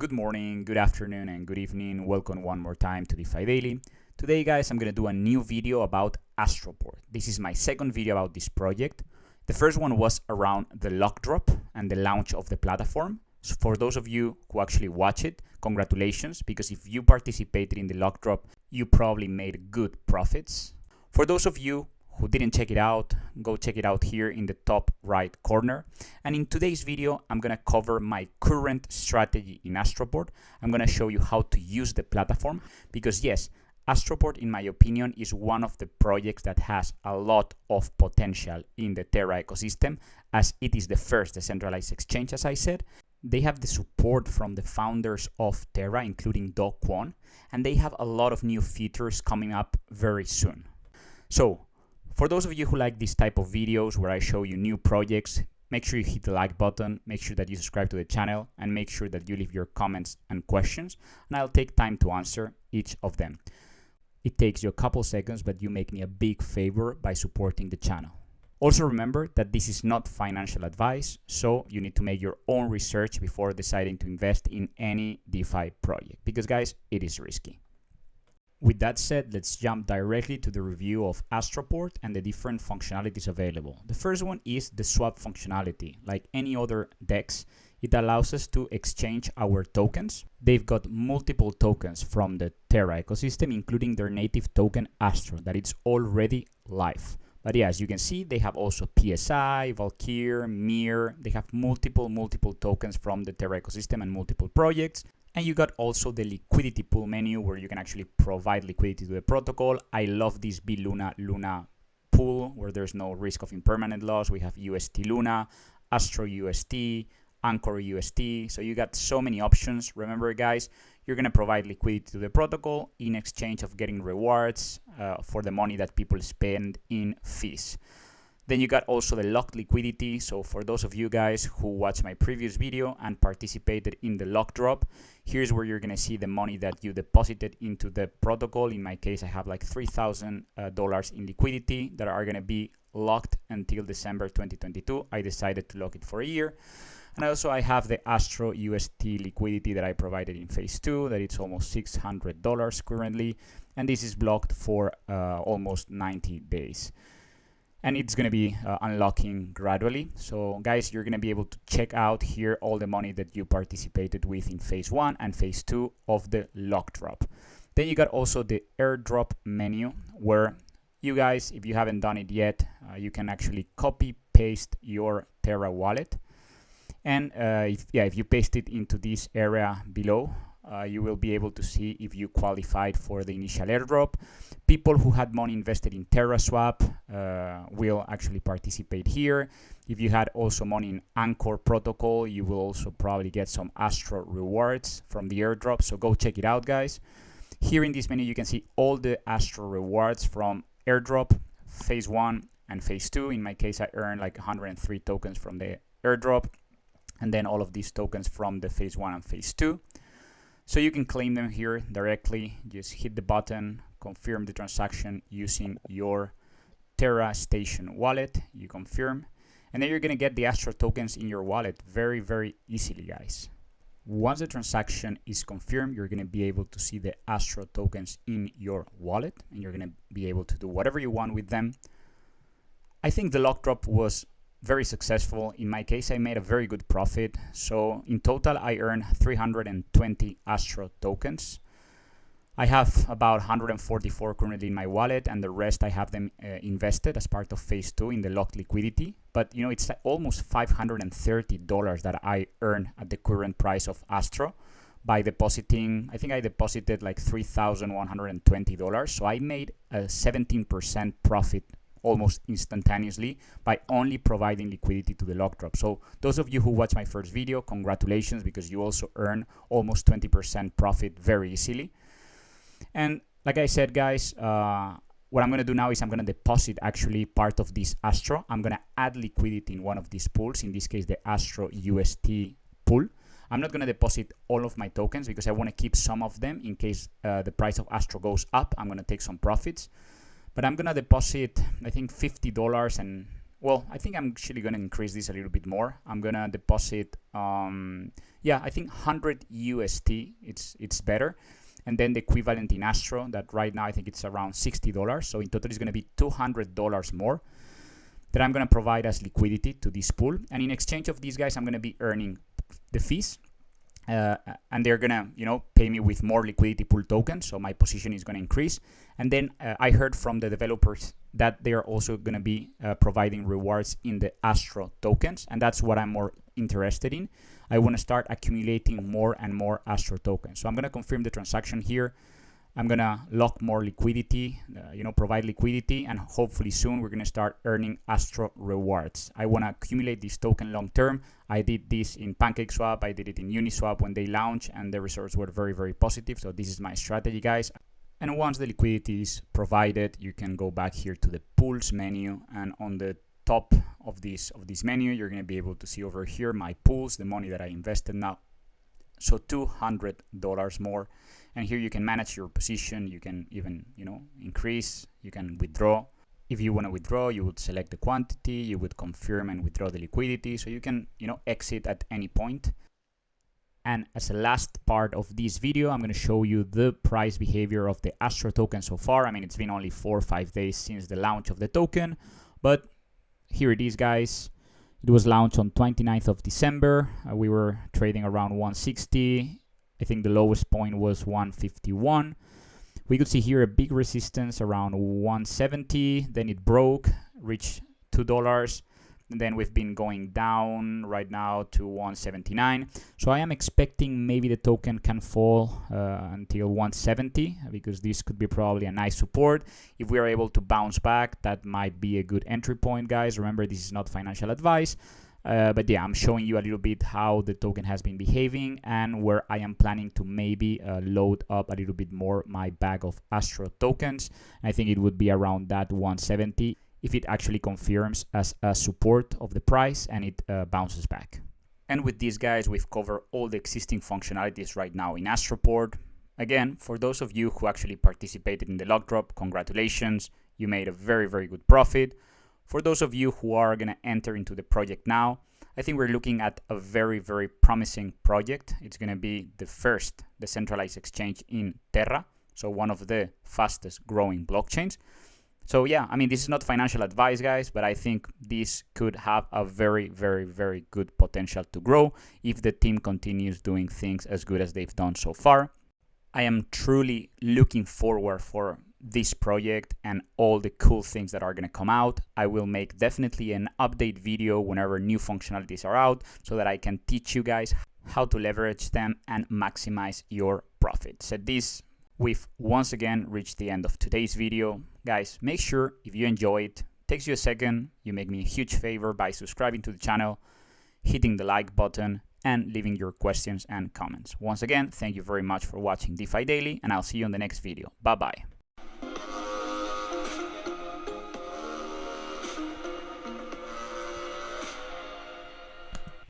Good morning, good afternoon, and good evening. Welcome one more time to DeFi Daily. Today, guys, I'm going to do a new video about Astroport. This is my second video about this project. The first one was around the Lockdrop and the launch of the platform. So for those of you who actually watch it, congratulations, because if you participated in the Lockdrop, you probably made good profits. For those of you who didn't check it out, go check it out here in the top right corner. And in today's video, I'm gonna cover my current strategy in Astroport. I'm gonna show you how to use the platform because yes, Astroport, in my opinion, is one of the projects that has a lot of potential in the Terra ecosystem, as it is the first decentralized exchange, as I said. They have the support from the founders of Terra, including Do Kwon, and they have a lot of new features coming up very soon. So, for those of you who like this type of videos where I show you new projects, make sure you hit the like button, make sure that you subscribe to the channel, and make sure that you leave your comments and questions, and I'll take time to answer each of them. It takes you a couple seconds, but you make me a big favor by supporting the channel. Also remember that this is not financial advice, so you need to make your own research before deciding to invest in any DeFi project, because guys, it is risky. With that said, let's jump directly to the review of Astroport and the different functionalities available. The first one is the swap functionality. Like any other DEX, it allows us to exchange our tokens. They've got multiple tokens from the Terra ecosystem, including their native token ASTRO, that it's already live. But yeah, as you can see, they have also PSI, Valkyr, Mir. They have multiple tokens from the Terra ecosystem and multiple projects. And you got also the liquidity pool menu where you can actually provide liquidity to the protocol. I love this Luna pool where there's no risk of impermanent loss. We have UST Luna, Astro UST, Anchor UST. So you got so many options. Remember, guys, you're going to provide liquidity to the protocol in exchange of getting rewards for the money that people spend in fees. Then you got also the locked liquidity. So for those of you guys who watched my previous video and participated in the lock drop, here's where you're going to see the money that you deposited into the protocol. In my case, I have like $3,000 in liquidity that are going to be locked until December 2022. I decided to lock it for a year. And also I have the Astro UST liquidity that I provided in phase 2, that it's almost $600 currently. And this is blocked for almost 90 days. And it's going to be unlocking gradually. So guys, you're going to be able to check out here all the money that you participated with in phase 1 and phase 2 of the lock drop. Then you got also the airdrop menu where you guys, if you haven't done it yet, you can actually copy paste your Terra wallet. And if you paste it into this area below, you will be able to see if you qualified for the initial airdrop. People who had money invested in TerraSwap will actually participate here. If you had also money in Anchor protocol, you will also probably get some Astro rewards from the airdrop. So go check it out, guys. Here in this menu, you can see all the Astro rewards from airdrop, phase 1 and phase 2. In my case, I earned like 103 tokens from the airdrop, and then all of these tokens from the phase 1 and phase 2. So you can claim them here directly. Just hit the button, confirm the transaction using your Terra Station wallet. You confirm, and then you're going to get the Astro tokens in your wallet very easily, guys. Once the transaction is confirmed, you're going to be able to see the Astro tokens in your wallet, and you're going to be able to do whatever you want with them. I think the lock drop was very successful. In my case, I made a very good profit. So in total, I earned 320 Astro tokens. I have about 144 currently in my wallet, and the rest I have them invested as part of phase 2 in the locked liquidity. But you know, it's almost $530 that I earn at the current price of Astro by depositing. I think I deposited like $3,120. So I made a 17% profit almost instantaneously by only providing liquidity to the lock drop. So those of you who watched my first video, congratulations, because you also earn almost 20% profit very easily. And like I said, guys, what I'm going to do now is I'm going to deposit actually part of this Astro. I'm going to add liquidity in one of these pools, in this case the Astro UST pool. I'm not going to deposit all of my tokens because I want to keep some of them in case the price of Astro goes up. I'm going to take some profits. But I'm going to deposit, I think, $50, and well, I think I'm actually going to increase this a little bit more. I'm going to deposit, yeah, I think 100 UST, it's better. And then the equivalent in ASTRO, that right now I think it's around $60. So in total it's going to be $200 more that I'm going to provide as liquidity to this pool. And in exchange of these guys, I'm going to be earning the fees. And they're going to, you know, pay me with more liquidity pool tokens. So my position is going to increase. And then I heard from the developers that they are also going to be providing rewards in the ASTRO tokens. And that's what I'm more interested in. I want to start accumulating more and more ASTRO tokens. So I'm going to confirm the transaction here. I'm going to lock more liquidity, you know, provide liquidity, and hopefully soon we're going to start earning ASTRO rewards. I want to accumulate this token long term. I did this in PancakeSwap. I did it in Uniswap when they launched, and the results were very, very positive. So this is my strategy, guys. And once the liquidity is provided, you can go back here to the pools menu, and on the top of this menu, you're going to be able to see over here my pools, the money that I invested now. So $200 more. And here you can manage your position. You can even, you know, increase, you can withdraw. If you want to withdraw, you would select the quantity, you would confirm and withdraw the liquidity. So you can, you know, exit at any point. And as a last part of this video, I'm going to show you the price behavior of the ASTRO token so far. I mean, it's been only 4 or 5 days since the launch of the token, but here it is, guys. It was launched on 29th of December. We were trading around 160. I think the lowest point was 151. We could see here a big resistance around 170. Then it broke, reached $2. And then we've been going down right now to 179. So I am expecting maybe the token can fall until 170, because this could be probably a nice support. If we are able to bounce back, that might be a good entry point, guys. Remember, this is not financial advice. But yeah, I'm showing you a little bit how the token has been behaving and where I am planning to maybe load up a little bit more my bag of ASTRO tokens. I think it would be around that 170 if it actually confirms as a support of the price and it bounces back. And with these guys, we've covered all the existing functionalities right now in Astroport. Again, for those of you who actually participated in the Lockdrop, congratulations, you made a very, very good profit. For those of you who are going to enter into the project now, I think we're looking at a very, very promising project. It's going to be the first decentralized exchange in Terra, so one of the fastest growing blockchains. So yeah, I mean, this is not financial advice, guys, but I think this could have a very, very, very good potential to grow if the team continues doing things as good as they've done so far. I am truly looking forward for this project and all the cool things that are going to come out. I will make definitely an update video whenever new functionalities are out so that I can teach you guys how to leverage them and maximize your profit. So this, we've once again reached the end of today's video. Guys, make sure if you enjoy it, takes you a second, you make me a huge favor by subscribing to the channel, hitting the like button, and leaving your questions and comments. Once again, thank you very much for watching DeFi Daily, and I'll see you on the next video. Bye-bye.